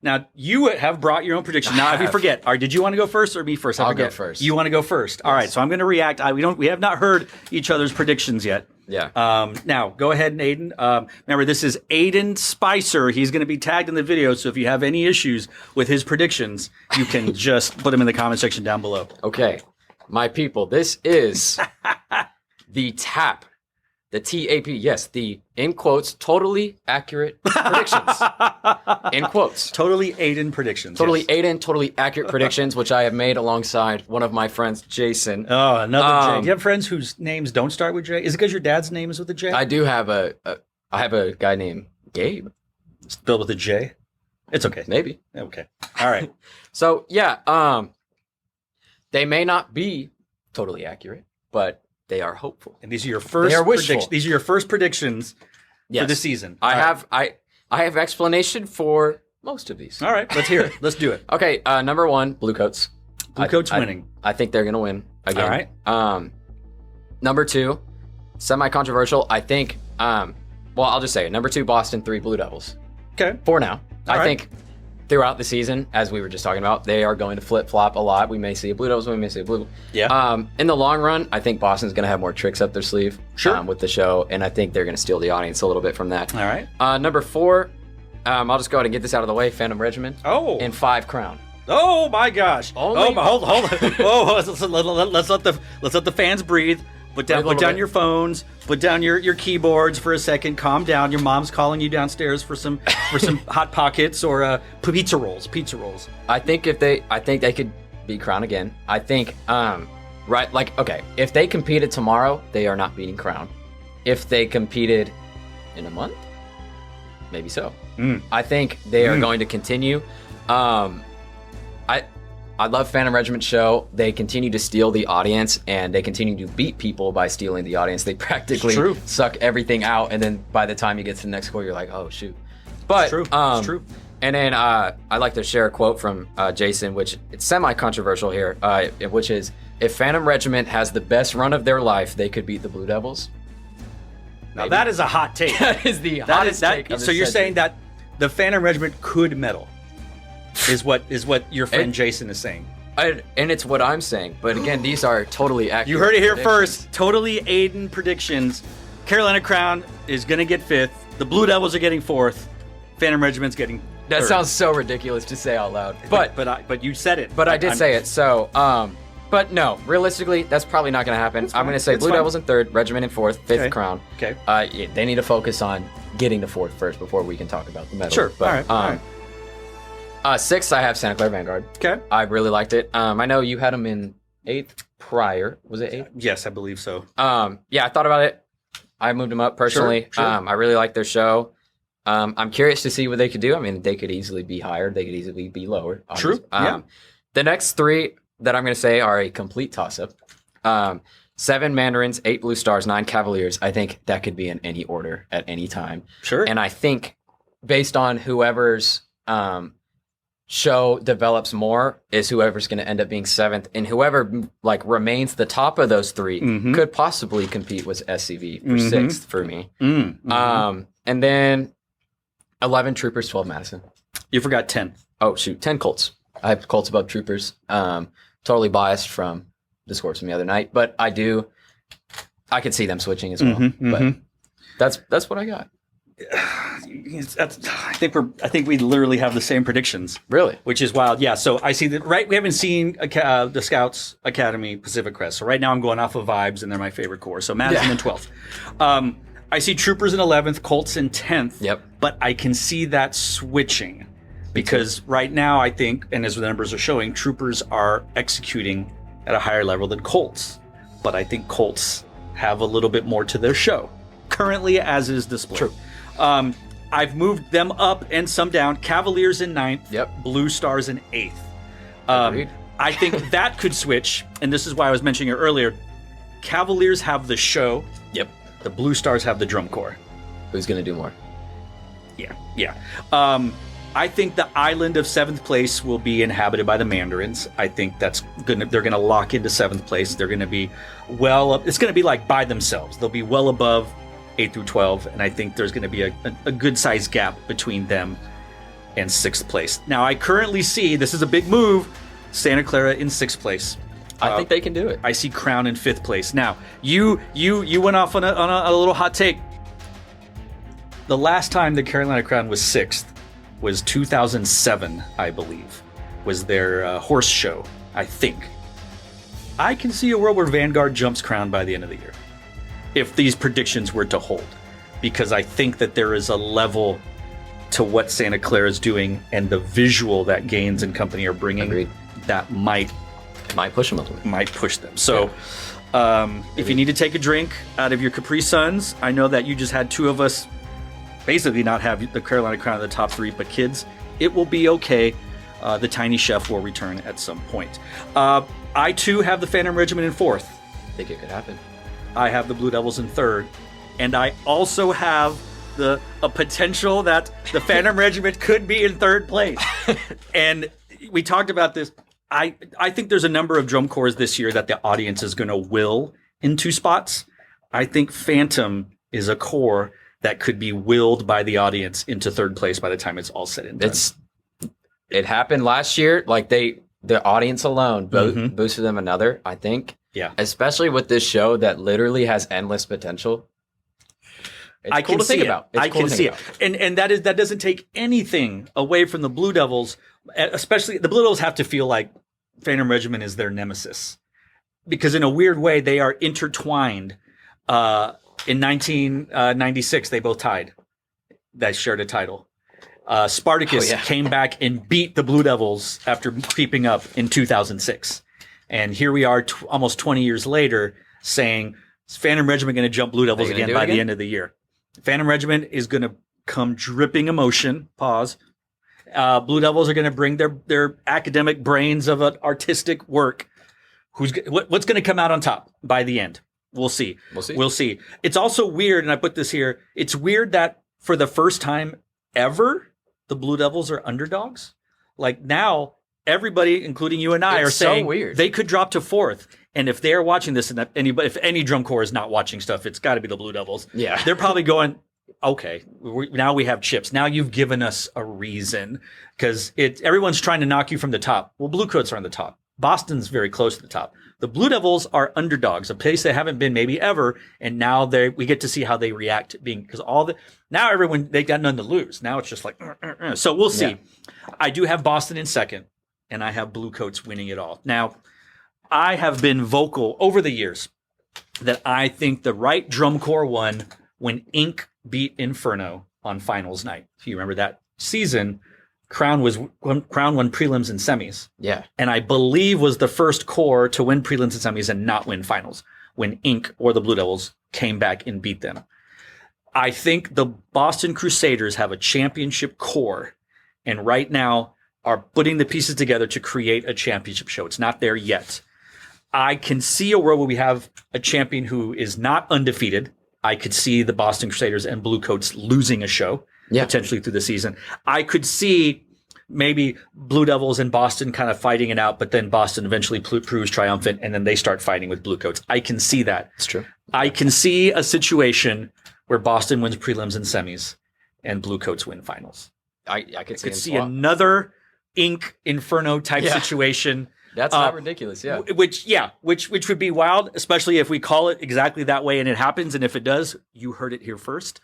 Now, you have brought your own prediction. Now, if you forget, did you want to go first or me first? I'll go first. You want to go first. All right, so I'm going to react. We have not heard each other's predictions yet. Yeah. Now, go ahead, Aiden. Remember, this is Aiden Spicer. He's going to be tagged in the video, so if you have any issues with his predictions, you can just put them in the comment section down below. Okay, my people, this is the TAP. The TAP, yes, the, in quotes, totally accurate predictions. In quotes. Totally Aiden predictions. Totally yes. Aiden, totally accurate predictions, which I have made alongside one of my friends, Jason. Oh, another J. Do you have friends whose names don't start with J? Is it because your dad's name is with a J? I do have I have a guy named Gabe. Spelled with a J? It's okay. Maybe. Okay. All right. So, yeah, they may not be totally accurate, but they are hopeful. And these are your first These are your first predictions for the season. I have explanation for most of these. All right, let's hear it. Let's do it. Okay, number one, Bluecoats. Bluecoats winning. I think they're gonna win again. All right. Number two, semi-controversial. I think. Well, I'll just say it. Number two, Boston. 3, Blue Devils. Okay. For now, All I right. think throughout the season, as we were just talking about, they are going to flip-flop a lot. We may see a Blue Devils, we may see a Blue. Yeah. In the long run, I think Boston's going to have more tricks up their sleeve Sure. with the show, and I think they're going to steal the audience a little bit from that. All right. Number 4, I'll just go ahead and get this out of the way, Phantom Regiment. Oh. And 5, Crown. Oh my gosh. Only- hold on. Oh, let's let the fans breathe. Put down your phones. Put down your keyboards for a second. Calm down. Your mom's calling you downstairs for some hot pockets or pizza rolls. I think they could beat Crown again. I think if they competed tomorrow, they are not beating Crown. If they competed in a month, maybe so. I think they are going to continue. I love Phantom Regiment show. They continue to steal the audience, and they continue to beat people by stealing the audience. They practically suck everything out, and then by the time you get to the next score, you're like, oh shoot. But it's true. And then I like to share a quote from Jason, which it's semi-controversial here, which is, if Phantom Regiment has the best run of their life, they could beat the Blue Devils. Now that is a hot take. That is the hottest take of So this you're century. saying that the Phantom Regiment could medal? Is what your friend Jason is saying. And it's what I'm saying. But again, these are totally accurate. You heard it here predictions. first. Totally Aiden predictions. Carolina Crown is going to get 5th. The Blue Devils are getting 4th. Phantom Regiment's getting 3rd. That sounds so ridiculous to say out loud. But you said it. But I did say it. So, but no, realistically, that's probably not going to happen. I'm going to say Blue Devils in 3rd, Regiment in 4th, 5th Crown. Okay. They need to focus on getting to 4th first before we can talk about the medal. Sure. But, All right. 6th, I have Santa Clara Vanguard. Okay. I really liked it. I know you had them in 8th prior. Was it 8th? Yes, I believe so. Yeah, I thought about it. I moved them up personally. Sure. I really like their show. I'm curious to see what they could do. I mean, they could easily be higher. They could easily be lower. True. Yeah. The next 3 that I'm going to say are a complete toss-up. 7 Mandarins, 8 Blue Stars, 9 Cavaliers. I think that could be in any order at any time. Sure. And I think based on whoever's show develops more is whoever's going to end up being 7th, and whoever remains the top of those 3 could possibly compete with SCV for 6th for me. And then 11 Troopers, 12 Madison. You forgot 10. Oh shoot, 10 Colts. I have Colts above Troopers. Totally biased from the scores from the other night, but I could see them switching as well. But that's what I got. I think we literally have the same predictions. Really? Which is wild. Yeah. So I see that. Right. We haven't seen the Scouts Academy Pacific Crest. So right now I'm going off of vibes, and they're my favorite corps. So Madison in 12th. I see Troopers in 11th, Colts in 10th. Yep. But I can see that switching because right now I think, and as the numbers are showing, Troopers are executing at a higher level than Colts. But I think Colts have a little bit more to their show currently, as is the split. True. I've moved them up and some down. Cavaliers in 9th. Yep. Blue Stars in 8th. Agreed. I think that could switch, and this is why I was mentioning it earlier. Cavaliers have the show. Yep. The Blue Stars have the drum corps. Who's going to do more? Yeah. I think the island of 7th place will be inhabited by the Mandarins. I think they're gonna lock into 7th place. They're gonna be well up. It's gonna be like by themselves. They'll be well above 8 through 12, and I think there's gonna be a good sized gap between them and 6th place. Now, I currently see, this is a big move, Santa Clara in 6th place. I think they can do it. I see Crown in 5th place. Now, you went off on a little hot take. The last time the Carolina Crown was 6th was 2007, I believe, was their horse show, I think. I can see a world where Vanguard jumps Crown by the end of the year, if these predictions were to hold, because I think that there is a level to what Santa Clara is doing and the visual that Gaines and company are bringing. Agreed. That might push them a little bit. Might push them. So, if you need to take a drink out of your Capri Suns, I know that you just had two of us basically not have the Carolina Crown in the top 3, but kids, it will be okay. The Tiny Chef will return at some point. I too have the Phantom Regiment in 4th. I think it could happen. I have the Blue Devils in 3rd, and I also have a potential that the Phantom Regiment could be in 3rd place. And we talked about this. I think there's a number of drum corps this year that the audience is going to will into spots. I think Phantom is a corps that could be willed by the audience into 3rd place by the time it's all said and done. It happened last year. Like the audience alone boosted them another, I think. Yeah. Especially with this show that literally has endless potential. It's cool to think about. I can see it. And that doesn't take anything away from the Blue Devils. Especially the Blue Devils have to feel like Phantom Regiment is their nemesis, because in a weird way they are intertwined. In 1996, they both tied. That shared a title. Spartacus came back and beat the Blue Devils after creeping up in 2006. And here we are almost 20 years later saying, is Phantom Regiment going to jump Blue Devils again by the end of the year? Phantom Regiment is going to come dripping emotion. Pause. Blue Devils are going to bring their academic brains of an artistic work. What's going to come out on top by the end? We'll see. We'll see. It's also weird, and I put this here, it's weird that for the first time ever, the Blue Devils are underdogs. Like now, everybody, including you and I, are saying weird. They could drop to 4th. And if they're watching this, and if any drum corps is not watching stuff, it's got to be the Blue Devils. Yeah. They're probably going, okay, now we have chips. Now you've given us a reason, because everyone's trying to knock you from the top. Well, Blue Coats are on the top. Boston's very close to the top. The Blue Devils are underdogs, a place they haven't been maybe ever, and now we get to see how they react, because now everyone, they got none to lose. Now it's just like, so we'll see. Yeah. I do have Boston in 2nd, and I have Blue Coats winning it all. Now, I have been vocal over the years that I think the right drum corps won when Inc. beat Inferno on finals night. If you remember that season, Crown won prelims and semis. Yeah. And I believe was the first corps to win prelims and semis and not win finals when Inc. or the Blue Devils came back and beat them. I think the Boston Crusaders have a championship corps, and right now are putting the pieces together to create a championship show. It's not there yet. I can see a world where we have a champion who is not undefeated. I could see the Boston Crusaders and Blue Coats losing a show. Yeah. Potentially through the season. I could see maybe Blue Devils and Boston kind of fighting it out, but then Boston eventually proves triumphant, and then they start fighting with Blue Coats. I can see that. It's true. I can see a situation where Boston wins prelims and semis, and Blue Coats win finals. I could see another Inc. Inferno type situation. That's not ridiculous, yeah. Which would be wild, especially if we call it exactly that way and it happens. And if it does, you heard it here first.